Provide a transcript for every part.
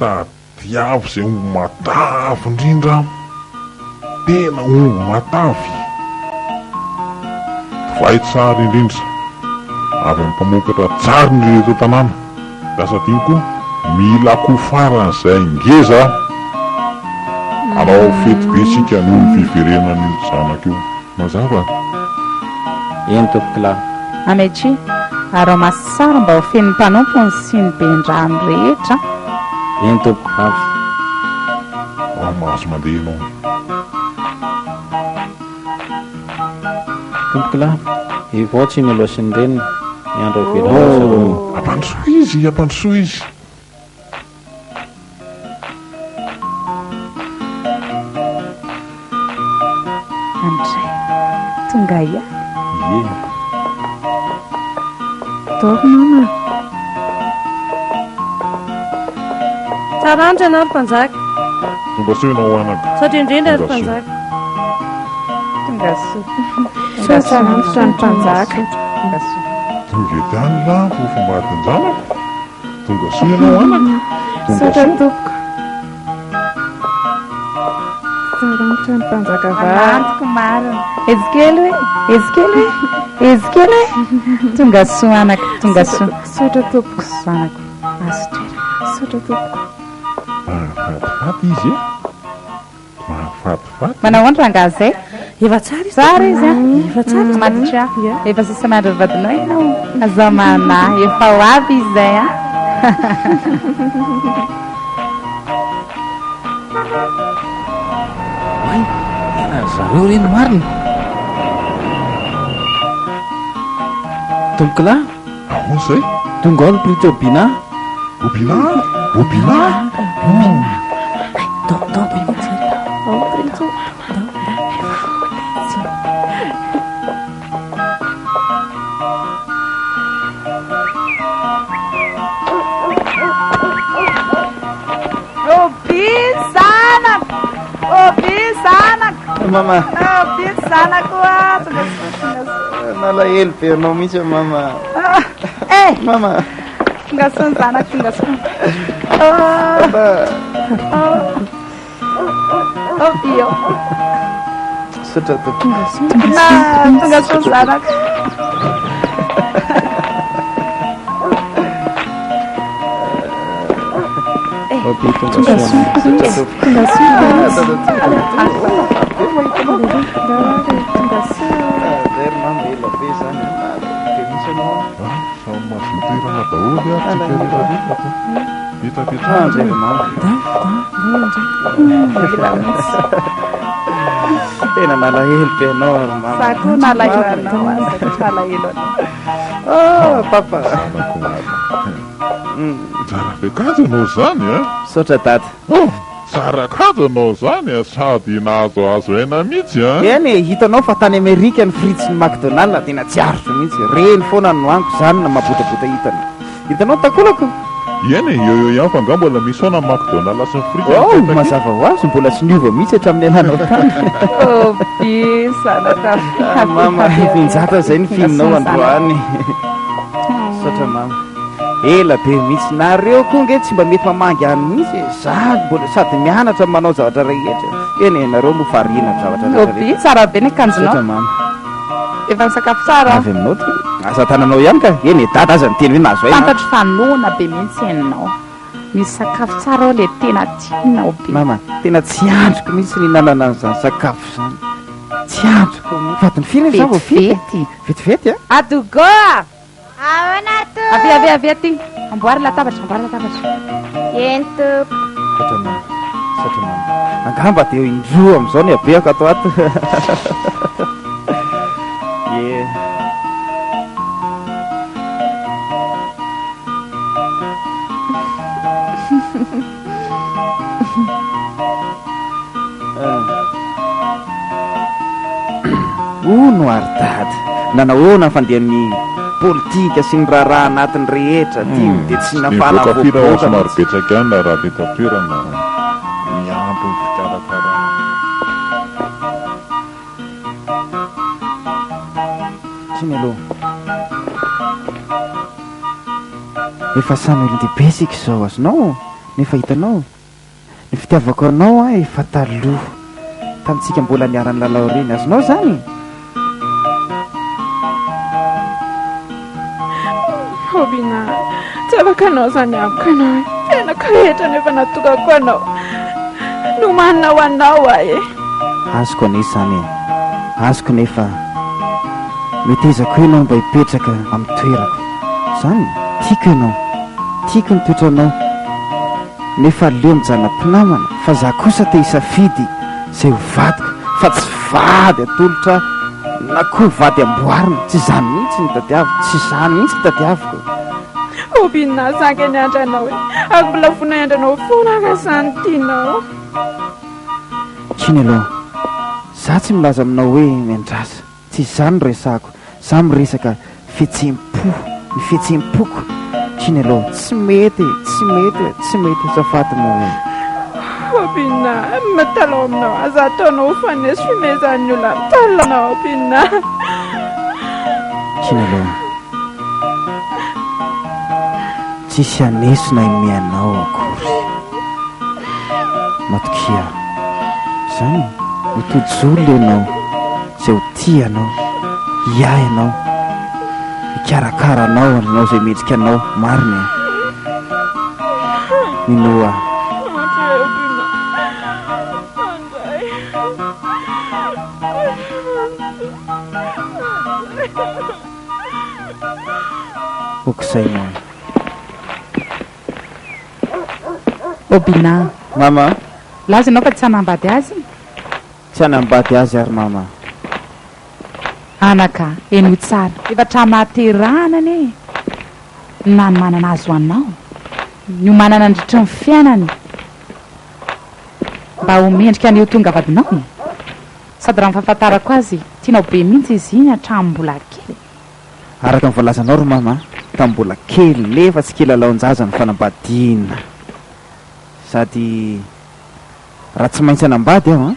tadiavo izay omby matavy indrindra, tena omby matavy, vai tsara indrindra, avy amin'ny mpamokatra tsara indrindra eto tanàna. Lasa diny koa mila akoho faran'izay ngeza anao fety be sika noho ny fiverenany zanaka io. Mazava eny tompokila ametry arao masara mba ho fen'ny mpanompony sy ny bendrano rehetra. eny tompoko avy ao mahazo mandeha ianao. tompokila ivoatsy ny aloha sy ny reniny ny andro ivelany. Ampandrosoa izy, ampandrosoa izy. Andray tonga ia ie doro mama. Tsara andro ianao ry mpanjaka. Tonga soa ianao anaka. Satria indrindra ry mpanjaka. Tonga soa. Soa tsara andro ny mpanjaka. Tonga soa. Tovety any lampo fombatin'ny zanako. Tonga soa ianao anaka. Tonga Sotra soa. tompoko. Tsara andro ny mpanjaka vary. Antoko marina. Ezikely hoe, ezikely hoe, ezikely hoe. Tonga soa anaka, tonga soa. Sotra tompoko. Soa anako. Azo toerana. Sotra tompoko. Mahafatifaty izy e. Mahafatifaty. Manao andro angazay. Efa tsara izy. Tsara izy a. Efa tsara izy. Maditra. Ia. Efa sisa mandro vadinao ianao. Azamana, efa ho avy izy zay a. ay ena zareo reny marina. tompokila Ahoana izay? tonga ao ny prito bina. Obina? Obina? mama Zanako a. Tonga soa, tonga soa. nalahelo be anao mihitsy mama. mama Tonga soa ny zanako, tonga soa. Bio. sotra tompoko. Tonga soa ny zanako. obi tonga soa sotra tompoko. very mama ela be zany de misy anao. Samy mazotoerana daholo a tsika rehetrarehetra fa petrapetrana ndraiky mama tena nalahelo be anao ary mama. Sako nalahelo anao a, sako nalahelo anao. papa zanako mama. Tsara fekajy anao zany a. sotra dada. Tsara kajo anao zany a, sady nahazoazo aina mihitsy a. eny e hitanao fa tany amerika ny fritsy ny macdonald tena tsy arotro mihitsy reny foana noaniko zany na mabotabota hitany hitanao takolako. Eny e, eo ihany fa nga mbola misy ona McDonald sy ny frity. mazava ho azy mbola tsy niova mihitsy hatramin'ny ananao tany. Bi zanaka. mama fifinjata zay ny fininao androany. sotra mama ela be mihitsy nareo koa nge tsy mba mety mamangy any mihitsy za mbola sady mianatra manao zavatra rehetra. eny nareo no farina zavatra Bi tsara be ny sotra akanjonao. mama Efa nisakafo tsara. avy aminao ty asa tananao ihany ka eny dada aza ny teny hoe nazo aina. Fantatro fanoana be mihitsy ianao. Misy sakafo tsara ao le tena tianao Bi. mama tena tsy androko mihitsy ny nanana an'izany sakafo zany tsy androko fatiny firy za vao vita Vetivety. vetivety a. Adogo! Avy avy aty. Amboary latabatra, amboary latabatra. Ento. sotra mama sotra mama angamba de indroa am'izao ny abeako ato ato. ye no ary dady nanahoana ny fandehan'ny politika sy ny raharaha anatiny rehetra ty de tsy nafana Kafira ao voavoaka somary betsaka ihany raha tetatoerana miampy ny fikarakarana. tsy ny aloha efa samy olon-dehibe sika izao azonao nefa hitanao ny fitiavako anao a efa taloha tamintsika mbola niarany lalao reny azonao zany Obina tsy afaka anao zany amiko ianao fiainako rehetra nefa natokako anao no manina ho anao e azoko anesy zany e azoko nefa metezako ianao mba hipetraka amin'ny toerako zany tiako ianao tiako nytoetranao nefa leo mijanona mpinamana fa za kosa te hisafidy zay ho vadiko fa tsy vady atolotra na koa vady amboarina tsy zany mihitsy ny tadiaviko tsy zany mihitsy ny tadiaviko Obina zaka ny andranao e ako mbola vona andranao foana ka zany tianao tsiny aloha za tsy milaza aminao hoe miandrasa tsy zany resako za miresaka fihetsem-po ny fihetsem-poko tsiny aloha tsy mety zafady mo Obina matalao aminao aza ataonao fanesy fimezan'ny olona mitalao Obina tsiny aloha tsisy anesona imianao akory matokia zany hotojolo ianao zay ho tianao iay anao hikarakara-nao anao zay metsika anao marina minoa oksainao Obina mama laza ianao fa tsy hanambady azy tsy hanambady azy ary mama anaka eno tsara efa tramateranany na ny manana azy ho anao ny manana andritra ny fiainany mba homendrika an'io tonga vadinao sady raha mifahafantarako azy tianao be mihitsy izy iny hatramombola kely araka nyvoalazanao ro mama tambola kely nefa tsy kelalaon-jaza ny fanambadiana sady raha tsy maintsy hanambady aho a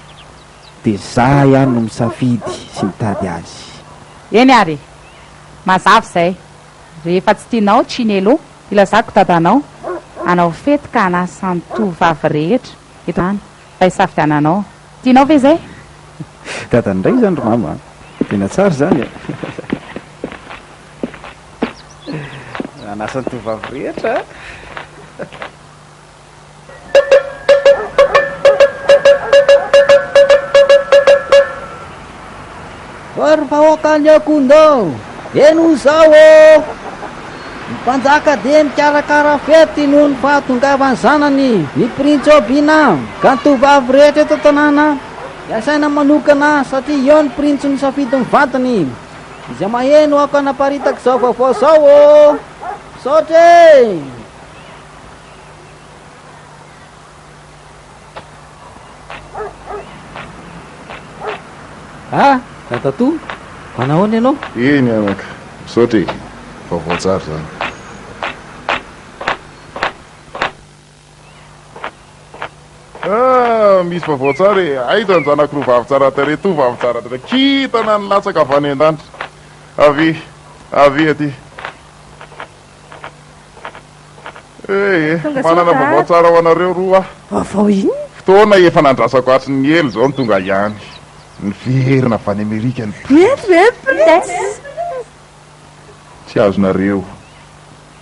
dia za ihany no misafidy sy mitady azy eny ary mazavy zay rehefa tsy tianao tsiny elo ilazako dadanao anao fety ka anasany tovavy rehetra eto any fa hisafidiananao tianao ve zay dadandray zany ro mama tena tsara zany anasany tovavy rehetra Ory vahoakany akondao eno zao o mpanjaka de mikarakara fety noho ny fahatongavany zanany ny prince Obina ka ny tovavy rehetra eto tanàna iasaina manokana satria eo ny prince ny safidy ny vatany izay maheno ako anaparitaka zao vaovao zao o saotra Tatu, manao ny anao? Eny anaka, misaotra e, vaovao tsara zany. Misy vaovao tsara e, aita ny zanak'iro vavy tsara tare to vavy tsara tare kitana ny latsaka avy any an-danitra. Avy aty. Manana vaovao tsara ho anareo roa. Vaovao iny? Fotoana efa nandrasako atry ny elo zao ny tonga ihany. Ny verina avy any Amerika ny tsy azonareo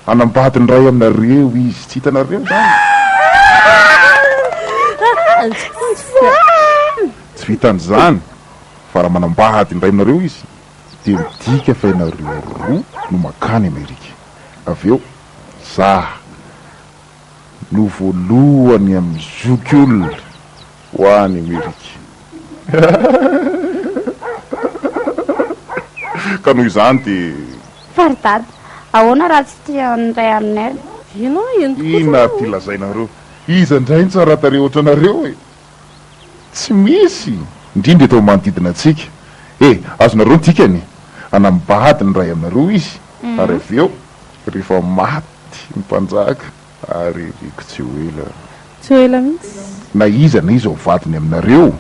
anambady ny ray aminareo izy tsy hitanareo zany tsy vitan'izany fa raha manambady ny ray aminareo izy de midika fa ianareo roa no makany Amerika avy eo za no voalohany amin'ny zokiolona ho any Amerika ka noho izany de faridady ahoana raha tsy tian'ray aminay ina ty lazainareo iza ndray ny tsara tare ohatra anareo e tsy misy indrindra eto manodidina atsika azonareo ntikany anambady ny ray aminareo izy ary avy eo rehefa maty ny mpanjaka ary riko tsy ela mihitsy na iza ho vadiny aminareo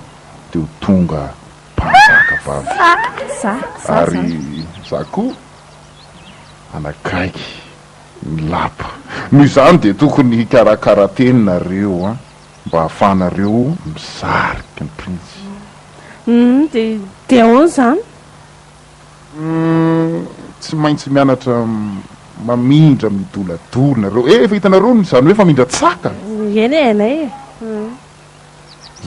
de ho tonga mpanjaka vavy ary za koa anakaiky lapa noho izany dia tokony hikarakara teninareo a mba hahafahanareo misarika ny printsy. de ahoana zany? tsy maintsy mianatra mamindra midoladolonareo efa hitanareo zany hoe fa mindra tsaka eny enay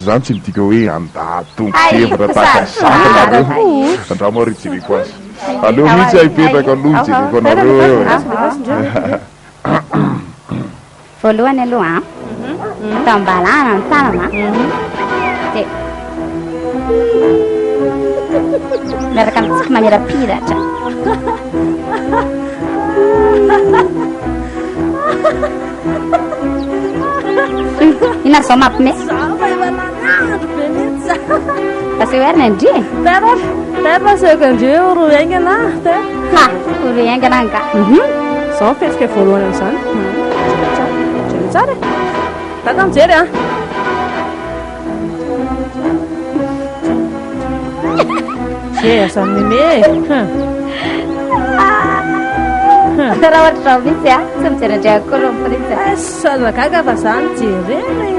zany tsy midika hoe andadongohevitra tahaka sakanareo andraha moaritsereko azy aleo mihitsy aipetraka aloha jereko anareo eo voalohany aloha atao ambalana ny tanana dia miaraka mitsika mamirapiratra ina zao mampime pasehoerina indri pasekandre ro aingana ha oro aingana nga zao mipetrika voalohany am'izany jeny tsara tata mijery a zany meme raha ohatra zao mihitsy a tsy mijerandray akolo printsy sadagaga fa zany jereny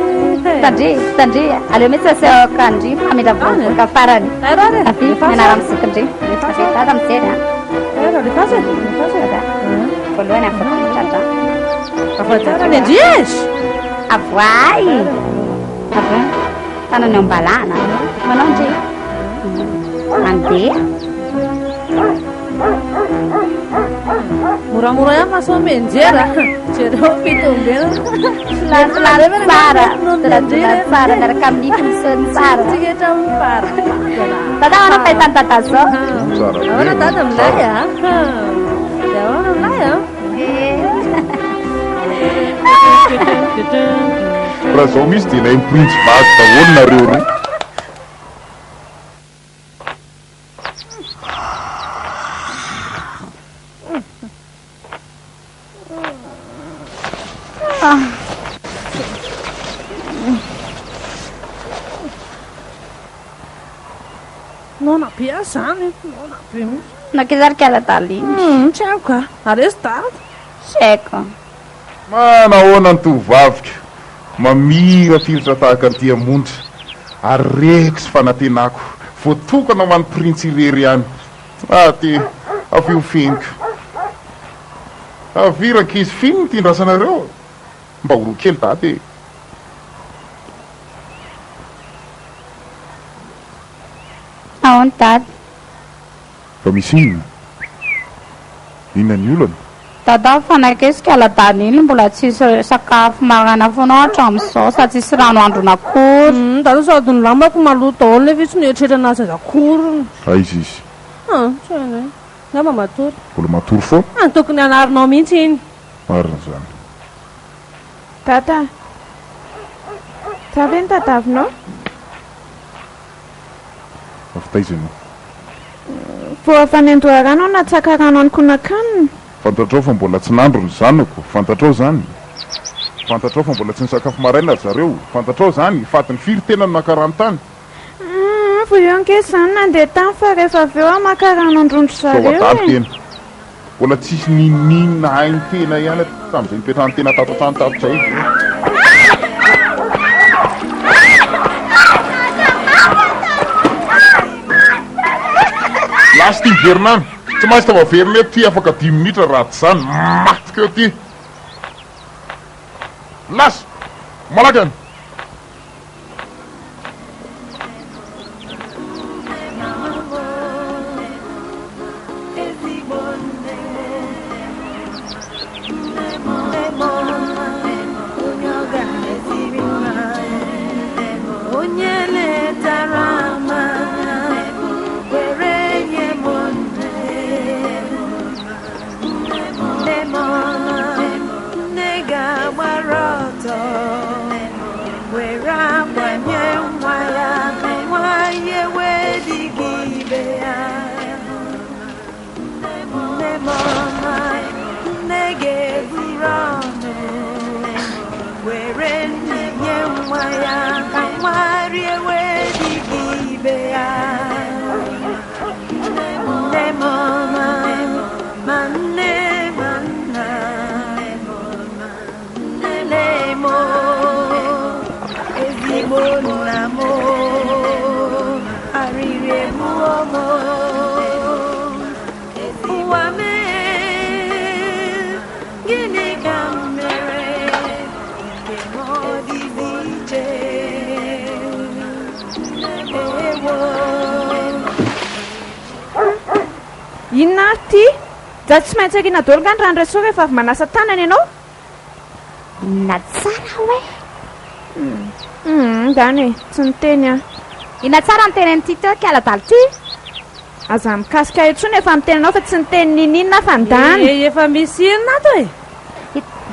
tandry aleo mihitsy asehoaka andry famindra vovoka farany mianara misikindry tata mijery voalohany afaka mitratra afatarany andriazy avoay avy tanany ambalana manao ndry mandeha moramora ihany mahasoa menjera jereo fitombena tsara tsara miaraka amin'nify misony tsara tsiketra amin'ny fara tata mana fahitany tata zao ahoana tata milay a de ahoana milay a raha zao misy dia nay printsy vaky daholo nareo roa nonabe zany nonabe nakizarikala taliny tsy aiko ka aresy dady saiko manahoana ny tovavika mamira firitra tahaka an'ity amontra ary reko sy fanantenako voatokana ho an'ny printsy irery ihany ty afiofeniko aviran-kizy fino ny tindrasanareo mba oro kely dady ahoany dady fa misy inona ny olana dada fanakesika aladany iny mbola tsisy sakafo marana foana hatramin'izao sady tsisy rano andronakory dada sady ny lamako maloto daholo nefa itsy nietrehtra anazy azakorony aizy izy tsy hainay ngamba matory mbola matory foana tokony anarinao mihitsy iny marina zany tata zaveny tadavinao afitaizanao vo avy any andoharano natsaka rano any konakanina fantatrao fa mbola tsy nandro ny zanako fantatrao zany fantatrao fa mbola tsy ny sakafo maraina ry zareo fantatrao zany fatin'ny firy tena no nakarano-tany vo eo ankesy zany nandeha tany fa rehefa avy eo a makarano androndro zareo adaly tena mbola tsisy nininina hainy tena ihany tam'izay nipetrahany tena tato-trano tapitra izy lasy ty miverinany tsy maintsy tavaverina eto ty afaka 10 minitra raha tsy zany matika eo ty lasy malaky any Inona ary ty za tsy maintsy akina daholo ngany raha ndrasoa efa avy manasa tanana ianao na tsara hoe zany e tsy niteny a ina tsara niteny an'ity teo kialadaly ty aza mikasika intsony efa mitenanao fa tsy niteny nininona fa ndany efa misy inona ato e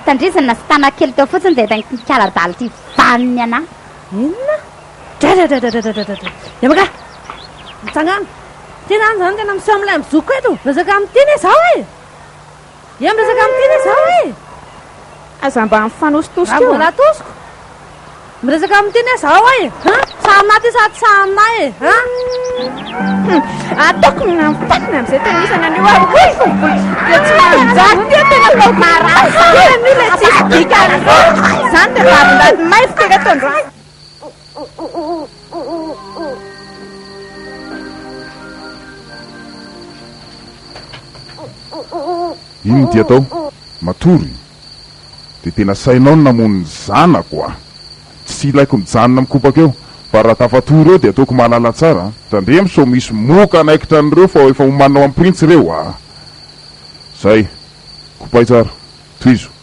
tandrizana sy tana kely teo fotsiny dia kialadaly ty vaniny ana inona emaka mitsangana tena any zany tena miseho amilay mizoko eto resaka amitiny e zao e miresaka amitiny e zao e aza mba mifanositosika io mbola tosiko miresaka amitiny e zao e samina ty sady samina e ataoko nampatiny am'izay tenisana an'io ary dia tsy manjary ty tena lomarasany le tsisy dikany zany dia marindaty may fiteka tondroany iny ty atao matory de tena sainao namony zanako a tsy ilaiko mijanona mikopaka eo fa raha tafatory eo de ataoko mahalala tsara tandremo so misy moka anaikitra an'ireo fa efa homanao amin'ny printsy reo a zay kopay tsara toizo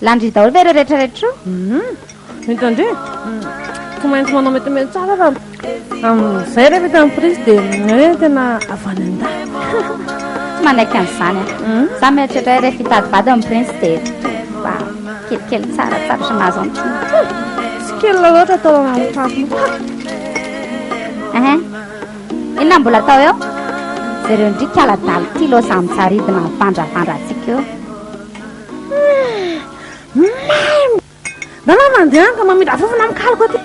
landry daholo ve ireo rehetrarehetra mitandre tsy maintsy manao metimety tsara fa am'izay rehefa hita amin'ny prince dia hoe tena avany an-da tsy manaiky an'izany a za mieritreritra hoe rehefa hitady vady amin'ny prince dia fa kelikely tsara tsara sy mahazo antsy tsy kely loatra atao amin'ny trafona inona mbola atao eo zareo ndrika aladaly ty losa mitsaridina mivandravandra atsika eo dana mandeha ka mamindra fofona mikaliko aty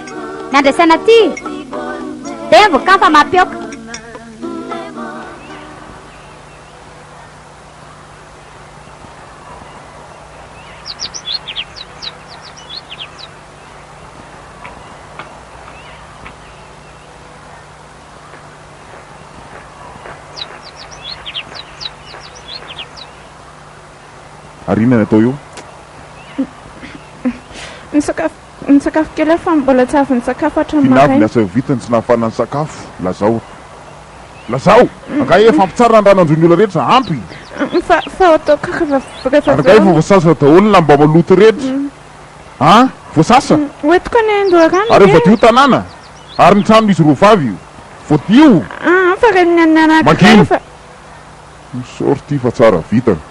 ny andrasaina ty dia vokan fa mampioka ary inona ny atao io ny sakafo kely efa mbola tsy avy ny sakafo tinavy hatrany ny asa vitany tsy nahafana ny sakafo lazao angay efa ampitsara ny ranandrony olo rehetra ampy fa atao rehefa argay fa voasasa daholo na mba maloto rehetra voasasa oetiko ny andoarany ary efa dio tanàna ary ny trano misy rovavy io voadio fa reniny magino misorty fa tsara vitany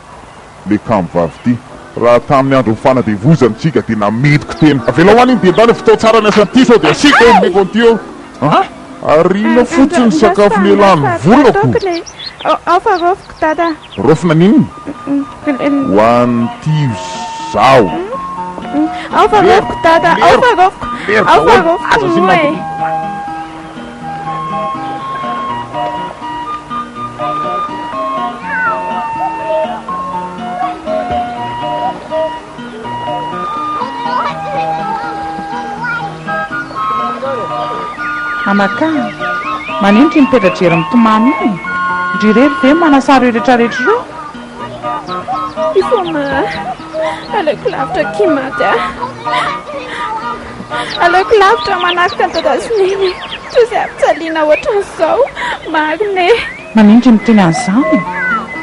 le kamvavy ty raha tamin'ny andro mifana de vozantsika tena mediko tena avela hoany iny de ndany fotao tsara ny asan'ity sao de asika eo mekon ty eo arina fotsiny sakafo lehilahy ny volako afarofiko dada rofina ninny hoan'ty zao afarofiko dada afarofiko moe amaka manindry mipetrajery mitomany iny ndrirery ve manasary io rehetrarehetra ireo ifoma aleoko lavitra kimaty aleoko lavitra manaraka ny dadasineny toy izay ampitsaliana ohatran'izao marine manindry miteny an'izany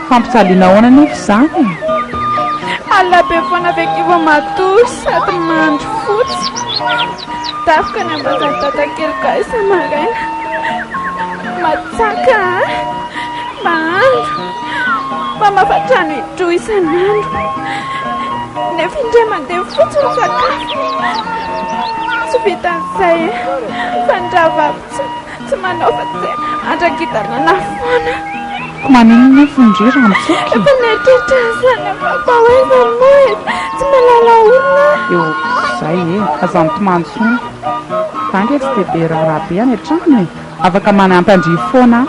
fampitsaliana ahoana nefa izany alabe foana vekivo matory sady mandro fotsy tafika ny ambazany tatakely ka isamaraina matsaka mahandro mba mafatrano idro isan'andro nefa indray mandeha fotsiny sakafo tsy vitan'izay fandrava tsy manao fa tsy andrakitana foana maninona fondrira mitsoky efa netritrasany afampahoezany moe tsy malala olona eo zay aza mitomandosony vange tsy dia be raharabe any an-trano afaka manampandry foana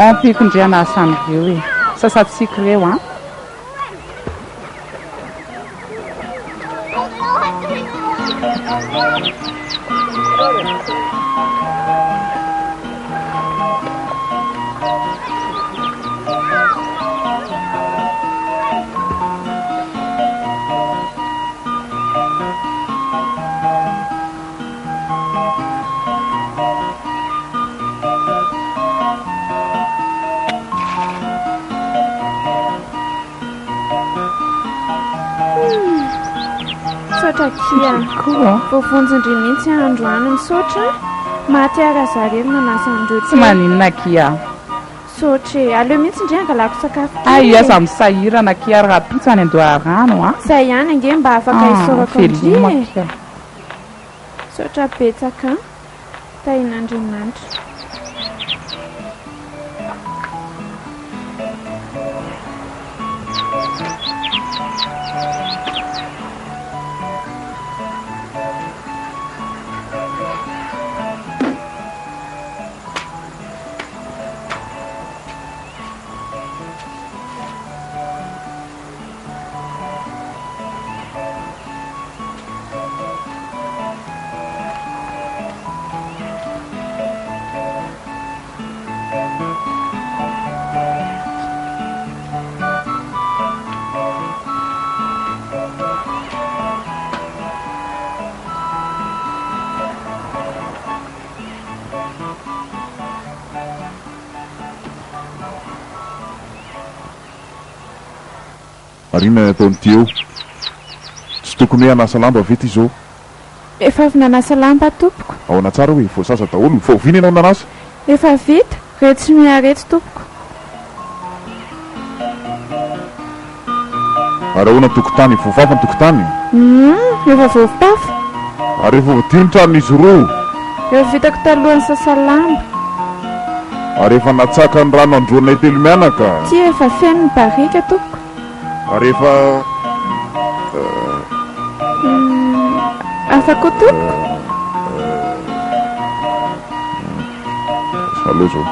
ampikondriana asan'ireo sasatsika ireo sotra kia vovonjindry mihitsy androany misotra mahatiara zareo nanasandreo tsy maninona kia sotra aleo mihitsy indray angalako sakafo io aza misahirana kia raha-pitso any andoharano zay ihany ange mba afaka isorako veloma ndry kia sotra betsaka tahin'Andriamanitra arina ataonyty eo tsy tokony hoe hanasa lamba vety izao efa avy nanasa lamba tompoko ao ana tsara hoe voasasa daholo faovina ianao nanasa efa vita retsy miaretsy tompoko ary ahoana tokotany voafafa ny tokotany efa voafafy ary efa voadiriny izy roa efa vitako talohan'ny sasalamba ary efa natsaka ny rano androanay telo mianaka ty efa feno ny barika tompoko ary efa afaka tompoko allo zao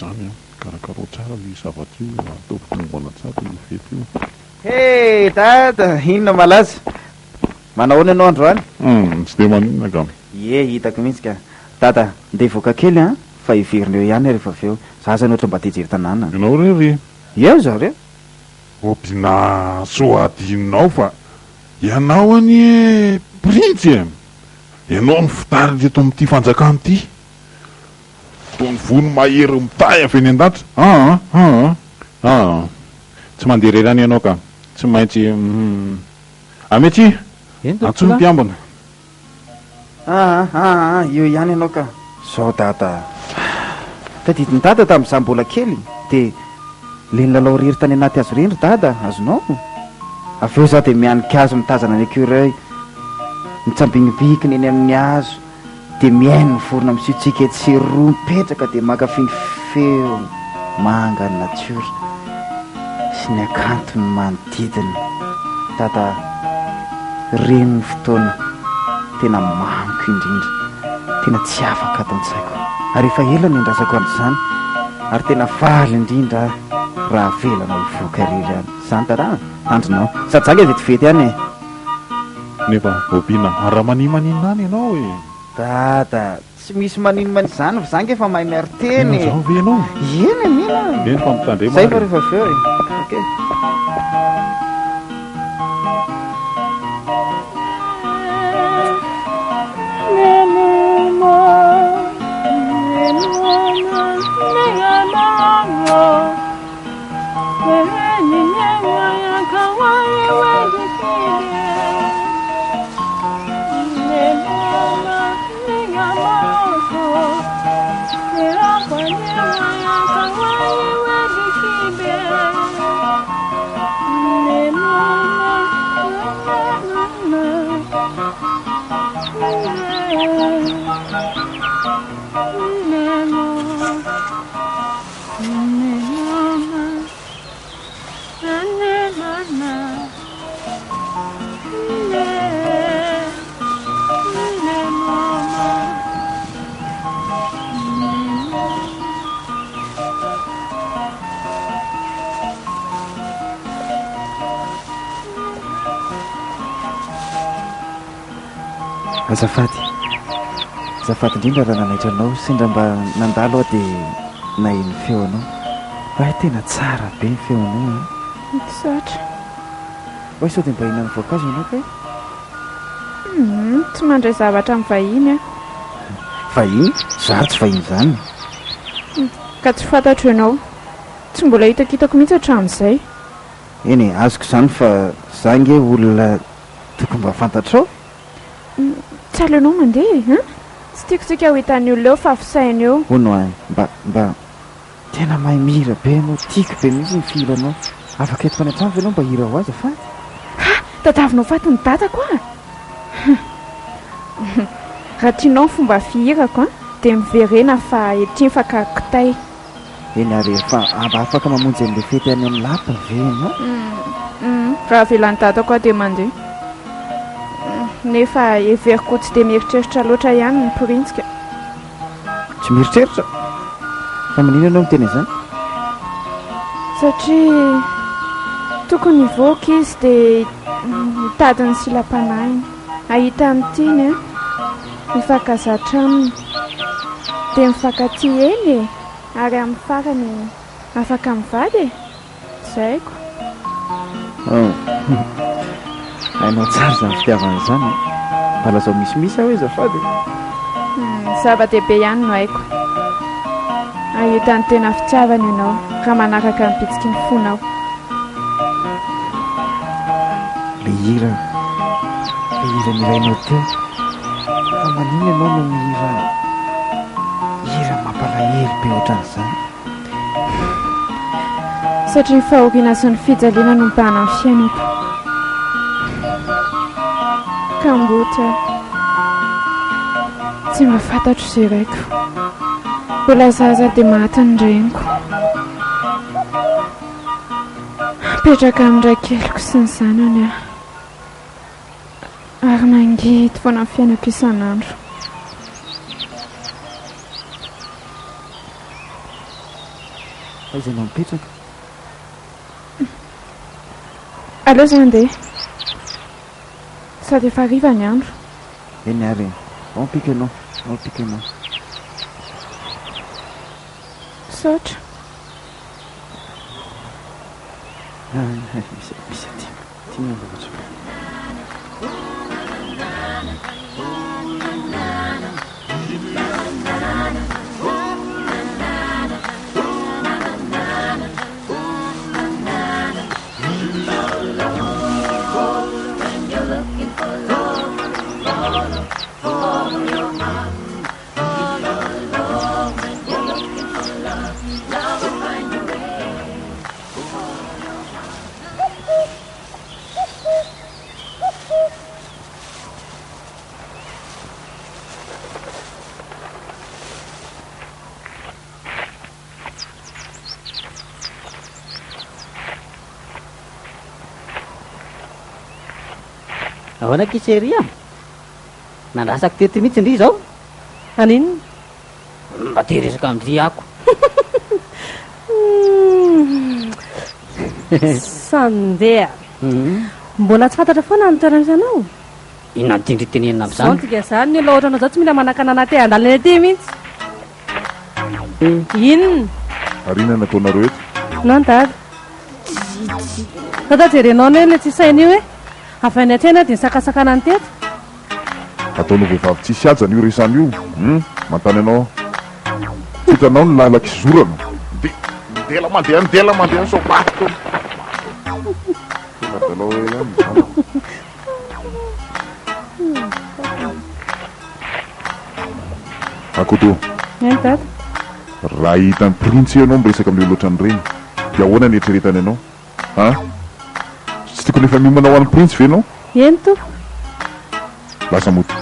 zany karakaro tsara ny zavatra io ataoko tombona tsara ny fety io dada inona malaza manahoana ianao androany tsy dia maninona gam hitako mihitsy ka dada ndeha voaka kely fa iverineo ihany rehefa avy eo za zany ohatra mba tejery tanàna ianao rery eo zareo obina soadinao fa ianao any printsy ianao ny fitariny eto amin'ity fanjakany ity tony vono mahery mitay avy eny an-datra tsy mandeha rerany ianao ka tsy maintsy ametsy antsony mpiambina eo ihany ianao ka zao dada tadidiny dada tamin'izah mbola kely dia le nylalao rery tany anaty azo rendry dada azonao avy eo za dia mianika azo mitazana ny écureuil mitsambinibikiny eny amin'ny azo dia miaino ny vorona misiottsika tsy roa mipetraka dia makafiny feo manga ny natiora sy ny akantony manodidina dada reny ny fotoana tena mamiko indrindra tena tsy afaka ato an-tsaiko ary efa ela ny ndrasako an'izany ary tena valy indrindra raha velana ivoaka rery any zany tara andronao sady zanga vetivety any nefa obina raha manimanininany ianao dada tsy misy maninomaniny zany fa zanga efa mahay miary teny zao ve ianao eny mihina eny fa mitandrema zay fa rehefa avy eo ok azafady indrindra raha nanaitranao sendra mba nandalo aho dia nahiny feonao fa tena tsara be ny feonao satra oe sao dia mba hihinana voankazo ianao ka tsy mandray zavatra amin'ny vahiny a vahiny zary tsy vahiny izany ka tsy fantatro ianao tsy mbola hitakitako mihitsy hatramin'izay eny azoko izany fa za nge olona tokony mba fantatrao tsy alonao mandeha tsy tiako tsika ho hitan'ny olona eo fa fisaina eo ono a mba tena mahay mihira be anao tiako be mihitsy ny fihiranao afaka etiko any an-trano ve anao mba hira ho azy afady tadavinao faty ny datako a raha tianao ny fomba fihirako a dia miverena fa etry fakakitay eny ary efa afaka mamonjy an'le fety any amin'ny lapa ve anao raha velan'ny datako a dia mandeha nefa everiko tsy dia mieritreritra loatra ihany ny porintsika tsy mieritreritra fa manino anao miteny izany satria tokony hivoaka izy dia hitadiny silam-panahiny ahita amin'tiny a mifankazatra aminy dia mifankaty eny ary amin'ny farany afaka mivady zaiko hainao tsara zany fitiavana izany mba lazao misimisy aho hoe zafady zava-dehibe ihany no haiko ahitany tena fitiavana ianao raha manaraka mipitsiky ny fonao le hira mirainao teo fa manino ianao no mihira mampalahelo be ohatran'izany satria ny fahoriana sy ny fijaliana no mibahana ny fiainako kambotra tsy mahafantatro izay raiko mbola zaza dia mahatiny reniko apetraka amin'ndray keliko sy ny zanany aho ary mangidy foana ny fiainako isan'andro aizanao mipetraka aleo izany dia sady efa hariva ny andro eny ary ao pika anao saotra misy aty tianavatra ahoana kiseria nandrasako tety mihitsy indry zao aninona mba teresaka amindry ako sandeha mbola tsy fantatra foana ny toerana isanao inona ny tindry tenenina am'izany tika zany ny loha ohatranao zao tsy mila manakana te andalina aty mihitsy inona arina nataonareo eto nandady tata jerenao ny hoe le tsy saina io hoe afainy atrena dia nisakasakana ny teto ataonao vehivavy tsisy ajana io resany io mantany anao hitanao ny lalaka izorana de mandela mandeha sobato dalao hoe ihany izany akoto Dada. raha hitan'ny prince ianao miresaka mioloatra ny reny dia ahoana ny eritreretany ianao a tsy tiako nefa miomanao an'ny prince ve ianao Eny to. lasa moto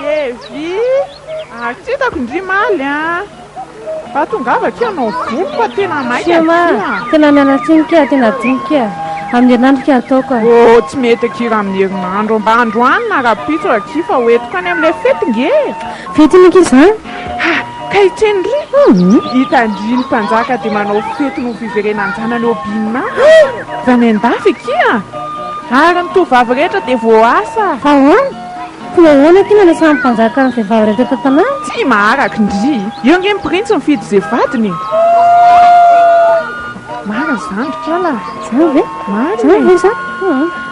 Evi tsy hitako ndrimaly a fa tongavaka ianao volo fa tena maika tena mianatsinika tena dinika amin'ny herinandro ataoko ô tsy mety akira amin'ny herinandro mba androany na rapitso aki fa hoetiko any amin'ilay fety nge fetynika izany ka itrenry hitandry ny mpanjaka dia manao fety no fiverenany zanany obinina zany andafy kia ary ny tovavy rehetra dia voasa fa hoany Kumaona kina na samy mpanjaka ny vehivavy rehetra eto an-tanàna. Tsy maharaky ndry. Io nge ny prince mifidy izay vadiny. Mara zandry kala. Zany ve? Zany ve sa?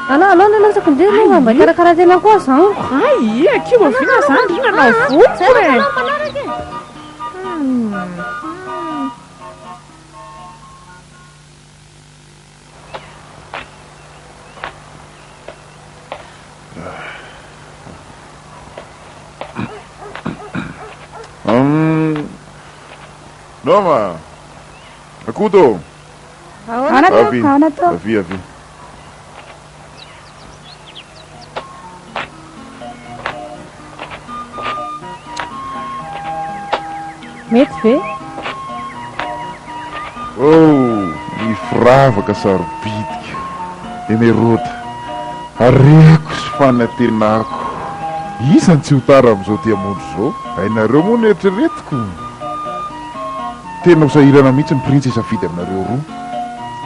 Alao le lasako ndray no mba karakara tena koa zany. Ai, akivo vina zandry nanao voko re. Noma, akuto. Ana to. Avi. Mety ve? Oh, ny firavaka sarobitika. Eny rota. Areko sy fanantenako. Isan'ny tsy ho tara amin'izao ty amonjy zao. Hainareo moa ny eritreretiko. Tena ho sahirana mihitsy ny prince isafidy aminareo roa.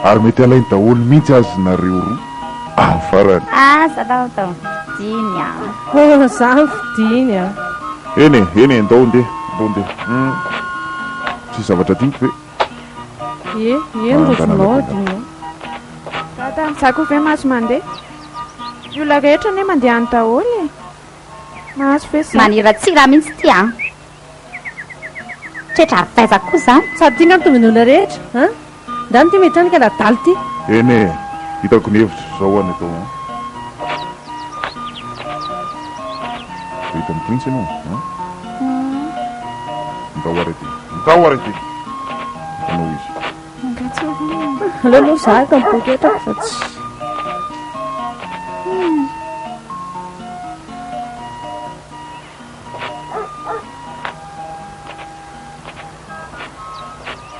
Ary mety alainy daholo mihitsy azy nareo roa. Amin'ny farany. Sadao tao fidiny a. Oh, zany fidiny a. Eny, ndao ndeha. Tsy zavatra tiako ve? Ndrovinao dino. Tata, zako ve mahazo mandeha? Io la rehetra ne mandeha any daholo. Mahazo ve sa? Maniratsira mihitsy ty a. Tretra faizako koa zany. Sady tia ngano tombin'olona rehetra, ndany ty metranika ladaly ty. Eny, hitako ny hevitra zao any atao. Hitany prince ianao, Mtao arrêté. Itanao izy. Aleo aloha zaho ka mipoketrako fa tsy.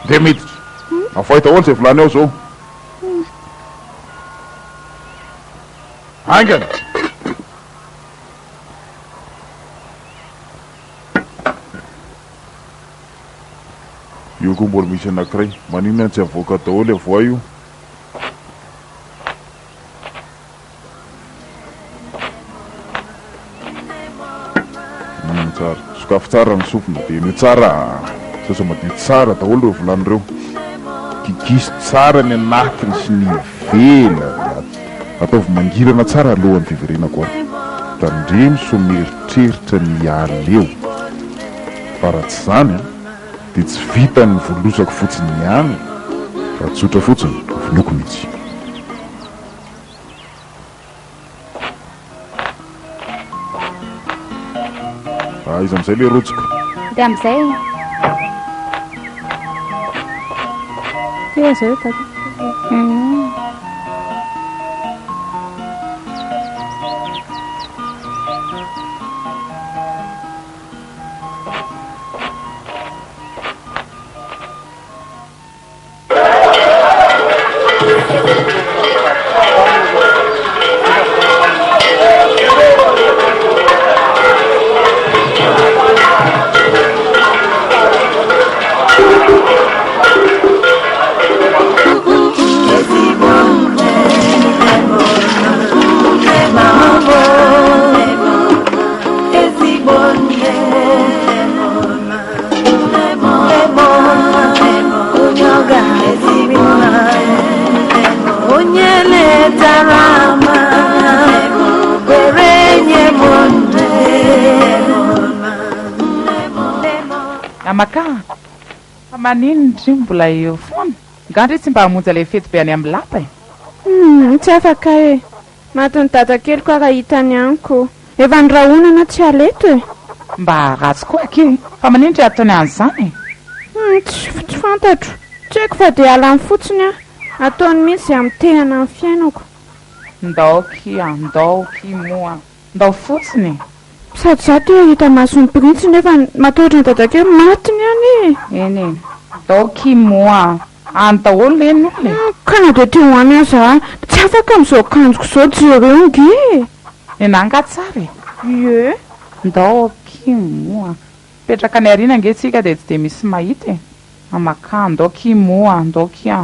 Ndeha miditra. Afahita ahoana izay volany ao zao. Aingana. Io koa mbola misy anankiray. Maninona tsy avoaka daholo avoa io. Tsara. Sokafo tsara ny sofina dia ny tsara. Sasa madio tsara daholo ireo volan'ireo. Kikiso tsara ny anakiny sy ny vela. Ataovy mangirana tsara alohan'ny fiverenako aho. Tandremo so mieritreritra ny aleo. Fa raha tsy zany dia tsy vita ny volosako fotsiny ihany fa tsotra fotsiny voloko mihitsy. Izy amin'izay le rotsika. Dia amin'izay. Tia zay tata. maka fa maninindry mbola eo foana ngandry tsy mba hamonjy ilay fety be any amin'ny lapa e tsy afaka e matiny dada kely koa raha hitany aniko efa nyrahonana tsy aleto e mba ratsy koa ke fa manindry ataony an'izany e tsy fantatro tsy haiko fa dia alany fotsiny a ataony mihitsy izay amin'ny tehana amin'ny fiainako ndaoky moa ndao fotsiny sady za te hita masony printsy nefa matahotra ny dada kely matiny any eny ndaoky moa any daholo leny ole ka na dia tia hoany aza tsy afaka amin'izao kanjoko izao jereo nge enanga tsara ie ndaoky moa petraka ny arina nge tsika dia tsy dia misy mahita e amaka ndaoky moa ndaoky a